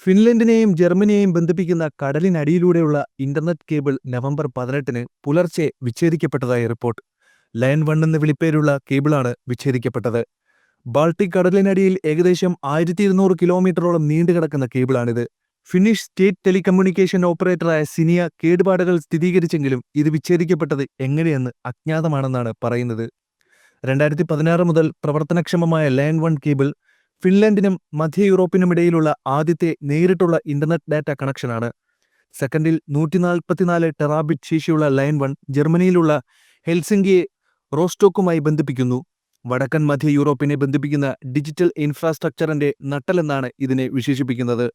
ഫിൻലൻഡിനെയും ജർമ്മനിയെയും ബന്ധിപ്പിക്കുന്ന കടലിനടിയിലൂടെയുള്ള internet cable November 18-ന് പുലർച്ചെ വിച്ഛേദിക്കപ്പെട്ടതായി report. Lion 1 എന്ന് വിളിപ്പേരുള്ള കേബിളാണ് വിച്ഛേദിക്കപ്പെട്ടത്. ബാൾട്ടിക് കടലിനടിയിൽ ഏകദേശം 1200 കിലോമീറ്ററോളം നീണ്ടുകിടക്കുന്ന കേബിളാണിത്. ഫിന്നിഷ് സ്റ്റേറ്റ് ടെലികമ്മ്യൂണിക്കേഷൻ ഓപ്പറേറ്ററായ സിനിയ കേടുപാടുകൾ സ്ഥിരീകരിച്ചെങ്കിലും ഇത് വിച്ഛേദിക്കപ്പെട്ടത് എങ്ങനെയെന്ന് അജ്ഞാതമാണെന്നാണ് പറയുന്നത്. 2016 മുതൽ പ്രവർത്തനക്ഷമമായ ലയൺ 1 കേബിൾ ഫിൻലൻഡിനും മധ്യ യൂറോപ്പിനുമിടയിലുള്ള ആദ്യത്തെ നേരിട്ടുള്ള ഇന്റർനെറ്റ് ഡാറ്റ കണക്ഷനാണ്. സെക്കൻഡിൽ 144 ടെറാബിറ്റ് ശേഷിയുള്ള ലയൺ 1 ജർമ്മനിയിലുള്ള ഹെൽസിങ്കിയെ റോസ്റ്റോക്കുമായി ബന്ധിപ്പിക്കുന്നു. വടക്കൻ മധ്യ യൂറോപ്പിനെ ബന്ധിപ്പിക്കുന്ന ഡിജിറ്റൽ ഇൻഫ്രാസ്ട്രക്ചറിന്റെ നട്ടെല്ലെന്നാണ് ഇതിനെ വിശേഷിപ്പിക്കുന്നത്.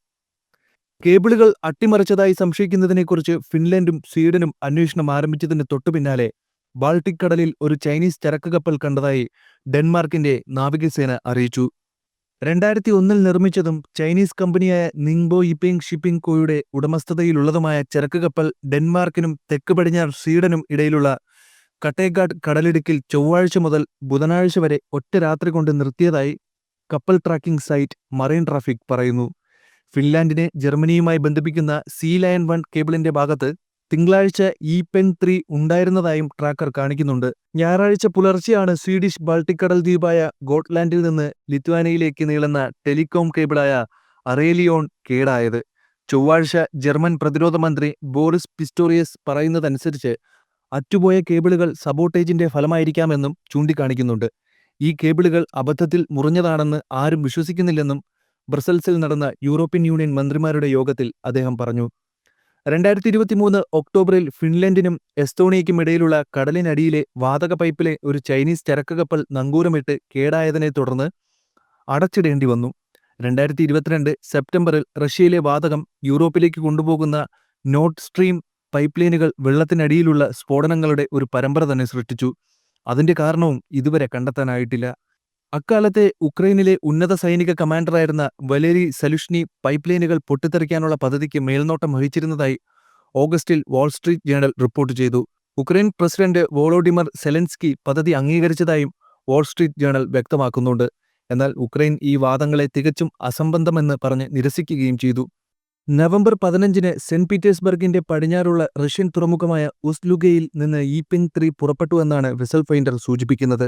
കേബിളുകൾ അട്ടിമറിച്ചതായി സംശയിക്കുന്നതിനെക്കുറിച്ച് ഫിൻലൻഡും സ്വീഡനും അന്വേഷണം ആരംഭിച്ചതിന് തൊട്ടുപിന്നാലെ ബാൾട്ടിക് കടലിൽ ഒരു ചൈനീസ് ചരക്ക് കപ്പൽ കണ്ടതായി ഡെൻമാർക്കിന്റെ നാവികസേന അറിയിച്ചു. 2001 നിർമ്മിച്ചതും ചൈനീസ് കമ്പനിയായ നിങ്ബോ യിപെങ് ഷിപ്പിംഗ് കോയുടെ ഉടമസ്ഥതയിലുള്ളതുമായ ചരക്ക് കപ്പൽ ഡെൻമാർക്കിനും തെക്ക് പടിഞ്ഞാറ് സ്വീഡനും ഇടയിലുള്ള കട്ടേഗാഡ് കടലിടുക്കിൽ ചൊവ്വാഴ്ച മുതൽ ബുധനാഴ്ച വരെ ഒറ്റ രാത്രി കൊണ്ട് നിർത്തിയതായി കപ്പൽ ട്രാക്കിംഗ് സൈറ്റ് മറൈൻ ട്രാഫിക് പറയുന്നു. ഫിൻലാൻഡിനെ ജർമ്മനിയുമായി ബന്ധിപ്പിക്കുന്ന സീ ലയൺ 1 കേബിളിന്റെ ഭാഗത്ത് തിങ്കളാഴ്ച യിപെങ് 3 ഉണ്ടായിരുന്നതായും ട്രാക്കർ കാണിക്കുന്നുണ്ട്. ഞായറാഴ്ച പുലർച്ചെയാണ് സ്വീഡിഷ് ബാൾട്ടിക് കടൽ ദ്വീപായ ഗോട്ട്ലാൻഡിൽ നിന്ന് ലിത്വാനിയയിലേക്ക് നീളുന്ന ടെലികോം കേബിളായ അറേലിയോൺ കേടായത്. ചൊവ്വാഴ്ച ജർമ്മൻ പ്രതിരോധ മന്ത്രി ബോറിസ് പിസ്റ്റോറിയസ് പറയുന്നതനുസരിച്ച് അറ്റുപോയ കേബിളുകൾ സബോട്ടേജിന്റെ ഫലമായിരിക്കാമെന്നും ചൂണ്ടിക്കാണിക്കുന്നുണ്ട്. ഈ കേബിളുകൾ അബദ്ധത്തിൽ മുറിഞ്ഞതാണെന്ന് ആരും വിശ്വസിക്കുന്നില്ലെന്നും ബ്രസൽസിൽ നടന്ന യൂറോപ്യൻ യൂണിയൻ മന്ത്രിമാരുടെ യോഗത്തിൽ അദ്ദേഹം പറഞ്ഞു. 2023 ഒക്ടോബറിൽ ഫിൻലൻഡിനും എസ്തോണിയയ്ക്കും ഇടയിലുള്ള കടലിനടിയിലെ വാതക പൈപ്പിലെ ഒരു ചൈനീസ് ചരക്ക് കപ്പൽ നങ്കൂരമിട്ട് കേടായതിനെ തുടർന്ന് അടച്ചിടേണ്ടി വന്നു. 2022 സെപ്റ്റംബറിൽ റഷ്യയിലെ വാതകം യൂറോപ്പിലേക്ക് കൊണ്ടുപോകുന്ന നോർഡ് സ്ട്രീം പൈപ്പ് ലൈനുകൾ വെള്ളത്തിനടിയിലുള്ള സ്ഫോടനങ്ങളുടെ ഒരു പരമ്പര തന്നെ സൃഷ്ടിച്ചു. അതിന്റെ കാരണവും ഇതുവരെ കണ്ടെത്താനായിട്ടില്ല. അക്കാലത്തെ ഉക്രൈനിലെ ഉന്നത സൈനിക കമാൻഡറായിരുന്ന വലേരി സലുഷ്നി പൈപ്പ് ലൈനുകൾ പൊട്ടിത്തെറിക്കാനുള്ള പദ്ധതിക്ക് മേൽനോട്ടം വഹിച്ചിരുന്നതായി ഓഗസ്റ്റിൽ വാൾസ്ട്രീറ്റ് ജേണൽ റിപ്പോർട്ട് ചെയ്തു. ഉക്രൈൻ പ്രസിഡന്റ് വോളോഡിമർ സെലൻസ്കി പദ്ധതി അംഗീകരിച്ചതായും വാൾസ്ട്രീറ്റ് ജേണൽ വ്യക്തമാക്കുന്നുണ്ട്. എന്നാൽ ഉക്രൈൻ ഈ വാദങ്ങളെ തികച്ചും അസംബന്ധമെന്ന് പറഞ്ഞ് നിരസിക്കുകയും ചെയ്തു. നവംബർ 15-ന് സെന്റ് പീറ്റേഴ്സ്ബർഗിന്റെ പടിഞ്ഞാറുള്ള റഷ്യൻ തുറമുഖമായ ഉസ്ലുഗയിൽ നിന്ന് യിപെങ് 3 പുറപ്പെട്ടുവെന്നാണ് വെസൽ ഫൈൻഡർ സൂചിപ്പിക്കുന്നത്.